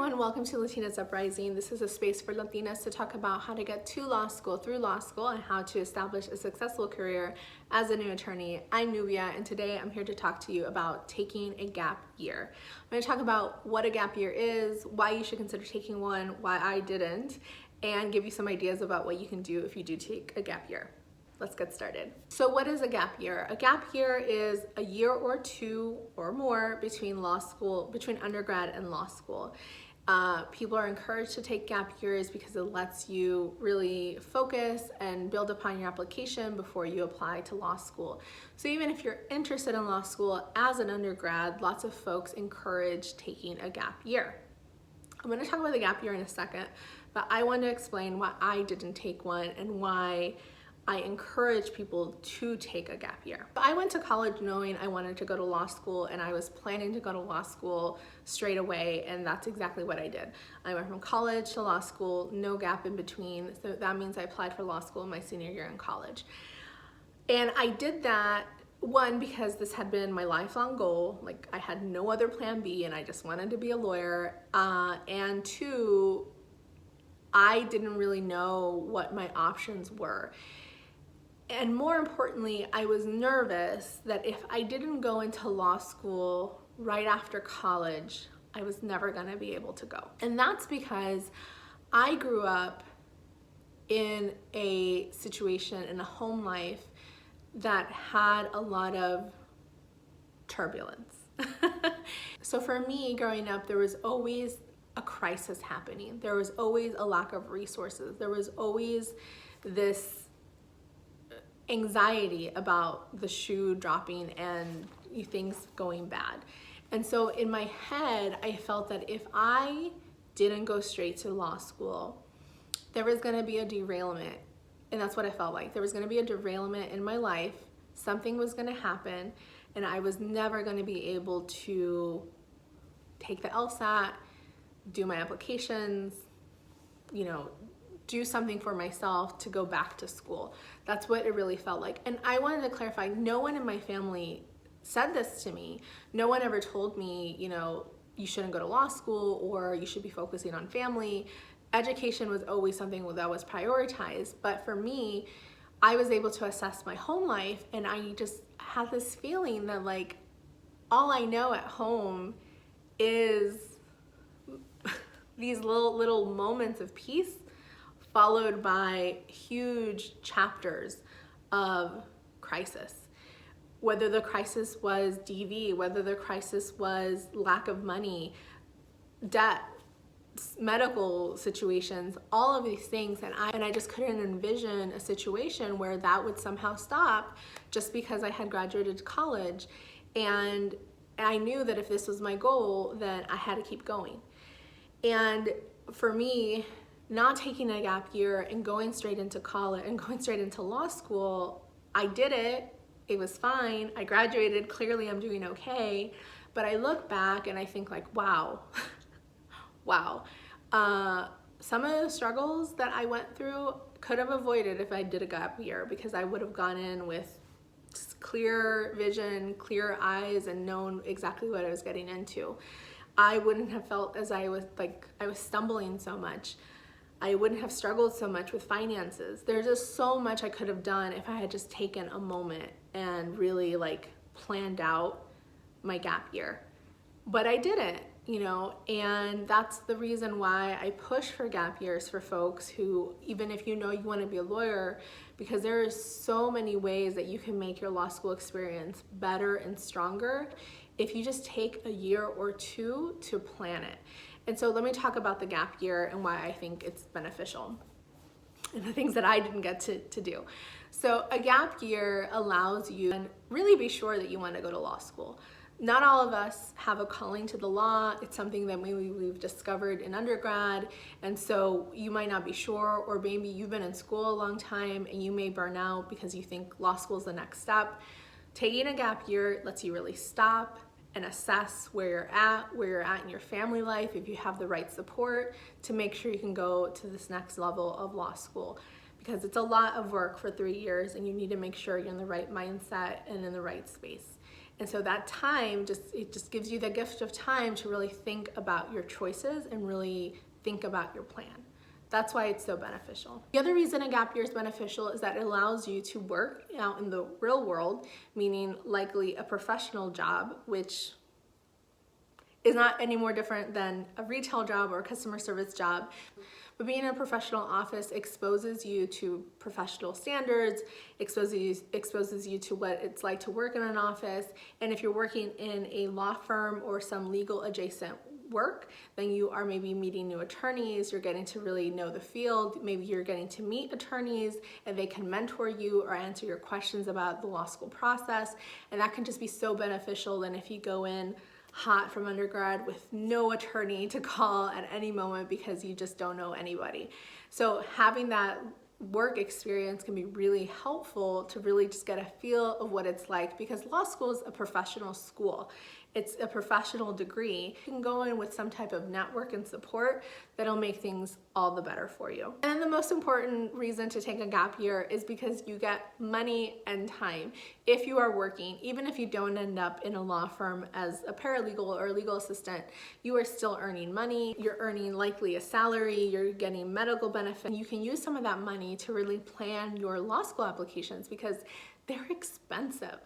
everyone, welcome to Latinas Uprising. This is a space for Latinas to talk about how to get to law school, through law school, and how to establish a successful career as a new attorney. I'm Nubia, and today I'm here to talk to you about taking a gap year. I'm going to talk about what a gap year is, why you should consider taking one, why I didn't, and give you some ideas about what you can do if you do take a gap year. Let's get started. So what is a gap year? A gap year is a year or two or more between undergrad and law school. People are encouraged to take gap years because it lets you really focus and build upon your application before you apply to law school. So even if you're interested in law school as an undergrad, lots of folks encourage taking a gap year. I'm going to talk about the gap year in a second, but I want to explain why I didn't take one and why I encourage people to take a gap year. I went to college knowing I wanted to go to law school, and I was planning to go to law school straight away, and that's exactly what I did. I went from college to law school, no gap in between, so that means I applied for law school my senior year in college. And I did that, one, because this had been my lifelong goal, like I had no other plan B and I just wanted to be a lawyer, and two, I didn't really know what my options were. And more importantly, I was nervous that if I didn't go into law school right after college, I was never gonna be able to go. And that's because I grew up in a situation, in a home life that had a lot of turbulence. So for me, growing up, there was always a crisis happening. There was always a lack of resources. There was always this anxiety about the shoe dropping and things going bad. And so in my head, I felt that if I didn't go straight to law school, there was gonna be a derailment. And that's what I felt like. There was gonna be a derailment in my life. Something was gonna happen, and I was never gonna be able to take the LSAT, do my applications, do something for myself to go back to school. That's what it really felt like. And I wanted to clarify, no one in my family said this to me. No one ever told me, you shouldn't go to law school or you should be focusing on family. Education was always something that was prioritized. But for me, I was able to assess my home life, and I just had this feeling that like, all I know at home is these little moments of peace, followed by huge chapters of crisis. Whether the crisis was DV, whether the crisis was lack of money, debt, medical situations, all of these things, and I just couldn't envision a situation where that would somehow stop just because I had graduated college. And I knew that if this was my goal, then I had to keep going. And for me, not taking a gap year and going straight into college and going straight into law school, I did it. It was fine. I graduated. Clearly, I'm doing okay. But I look back and I think like, wow, wow. Some of the struggles that I went through could have avoided if I did a gap year, because I would have gone in with clear vision, clear eyes, and known exactly what I was getting into. I wouldn't have felt as I was stumbling so much. I wouldn't have struggled so much with finances. There's just so much I could have done if I had just taken a moment and really planned out my gap year. But I didn't, and that's the reason why I push for gap years for folks who, even if you want to be a lawyer, because there are so many ways that you can make your law school experience better and stronger if you just take a year or two to plan it. And so let me talk about the gap year and why I think it's beneficial and the things that I didn't get to do. So a gap year allows you to really be sure that you want to go to law school. Not all of us have a calling to the law. It's something that maybe we've discovered in undergrad, and so you might not be sure, or maybe you've been in school a long time and you may burn out because you think law school is the next step. Taking a gap year lets you really stop and assess where you're at in your family life, if you have the right support to make sure you can go to this next level of law school. Because it's a lot of work for 3 years, and you need to make sure you're in the right mindset and in the right space. And so that time it just gives you the gift of time to really think about your choices and really think about your plan. That's why it's so beneficial. The other reason a gap year is beneficial is that it allows you to work out in the real world, meaning likely a professional job, which is not any more different than a retail job or a customer service job. But being in a professional office exposes you to professional standards, exposes you to what it's like to work in an office. And if you're working in a law firm or some legal adjacent work, then you are maybe meeting new attorneys, you're getting to really know the field, maybe you're getting to meet attorneys and they can mentor you or answer your questions about the law school process. And that can just be so beneficial than if you go in hot from undergrad with no attorney to call at any moment because you just don't know anybody. So having that work experience can be really helpful to really just get a feel of what it's like, because law school is a professional school. It's a professional degree. You can go in with some type of network and support that'll make things all the better for you. And the most important reason to take a gap year is because you get money and time. If you are working, even if you don't end up in a law firm as a paralegal or a legal assistant, you are still earning money. You're earning likely a salary, you're getting medical benefits. You can use some of that money to really plan your law school applications because they're expensive.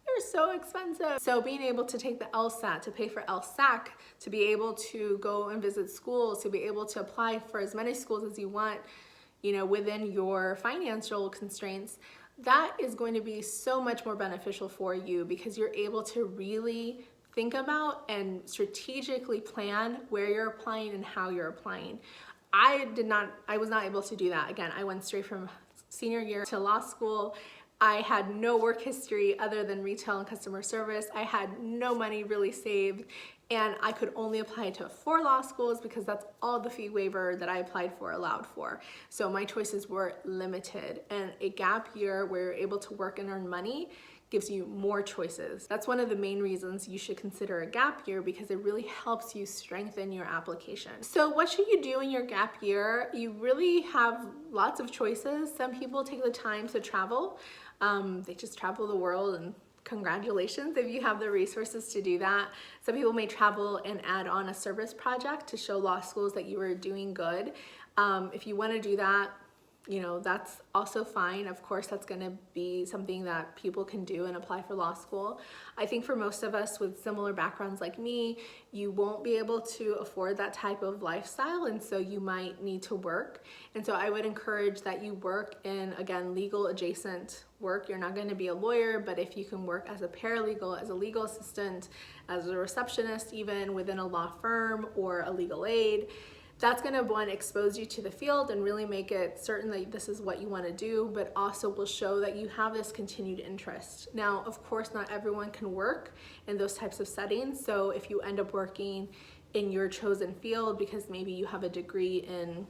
They're so expensive. So being able to take the LSAT, to pay for LSAC, to be able to go and visit schools, to be able to apply for as many schools as you want, within your financial constraints, that is going to be so much more beneficial for you because you're able to really think about and strategically plan where you're applying and how you're applying. I was not able to do that. Again, I went straight from senior year to law school. I had no work history other than retail and customer service. I had no money really saved, and I could only apply to 4 law schools because that's all the fee waiver that I applied for allowed for. So my choices were limited, and a gap year where you're able to work and earn money gives you more choices. That's one of the main reasons you should consider a gap year, because it really helps you strengthen your application. So what should you do in your gap year? You really have lots of choices. Some people take the time to travel. They just travel the world, and congratulations if you have the resources to do that. Some people may travel and add on a service project to show law schools that you are doing good. If you want to do that, that's also fine. Of course, that's going to be something that people can do and apply for law school. I think for most of us with similar backgrounds like me, you won't be able to afford that type of lifestyle, and so you might need to work. And so I would encourage that you work in, again, legal adjacent work. You're not going to be a lawyer, but if you can work as a paralegal, as a legal assistant, as a receptionist, even within a law firm or a legal aid, that's going to, one, expose you to the field and really make it certain that this is what you want to do, but also will show that you have this continued interest. Now, of course, not everyone can work in those types of settings. So if you end up working in your chosen field because maybe you have a degree in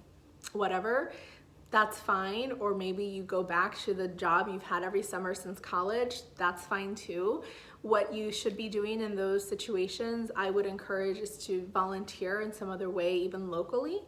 whatever, that's fine. Or maybe you go back to the job you've had every summer since college, that's fine too. What you should be doing in those situations, I would encourage, is to volunteer in some other way, even locally,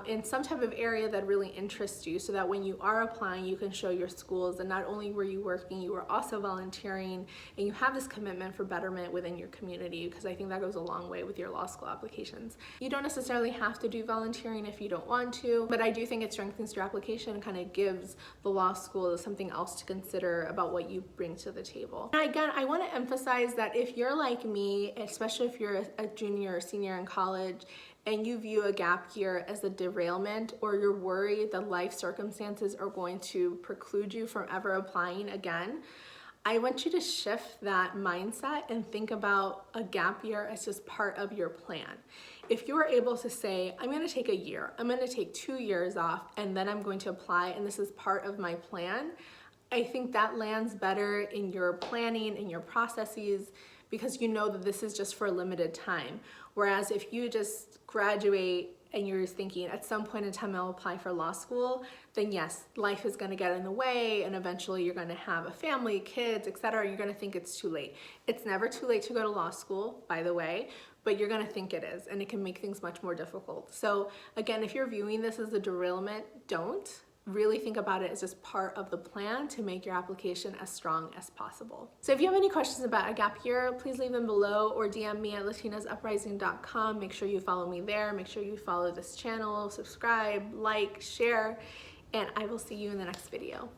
in some type of area that really interests you, so that when you are applying, you can show your schools that not only were you working, you were also volunteering, and you have this commitment for betterment within your community, because I think that goes a long way with your law school applications. You don't necessarily have to do volunteering if you don't want to, but I do think it strengthens your application and kind of gives the law school something else to consider about what you bring to the table. And again, I want to emphasize that if you're like me, especially if you're a junior or senior in college, and you view a gap year as a derailment, or you're worried that life circumstances are going to preclude you from ever applying again, I want you to shift that mindset and think about a gap year as just part of your plan. If you are able to say, I'm going to take a year, I'm going to take 2 years off, and then I'm going to apply, and this is part of my plan, I think that lands better in your planning, in your processes, because you know that this is just for a limited time. Whereas if you just graduate and you're thinking at some point in time I'll apply for law school, then yes, life is going to get in the way, and eventually you're going to have a family, kids, etc. You're going to think it's too late. It's never too late to go to law school, by the way, but you're going to think it is, and it can make things much more difficult. So again, if you're viewing this as a derailment, don't. really think about it as just part of the plan to make your application as strong as possible. So if you have any questions about a gap year, please leave them below or DM me at latinasuprising.com. Make sure you follow me there. Make sure you follow this channel, subscribe, like, share, and I will see you in the next video.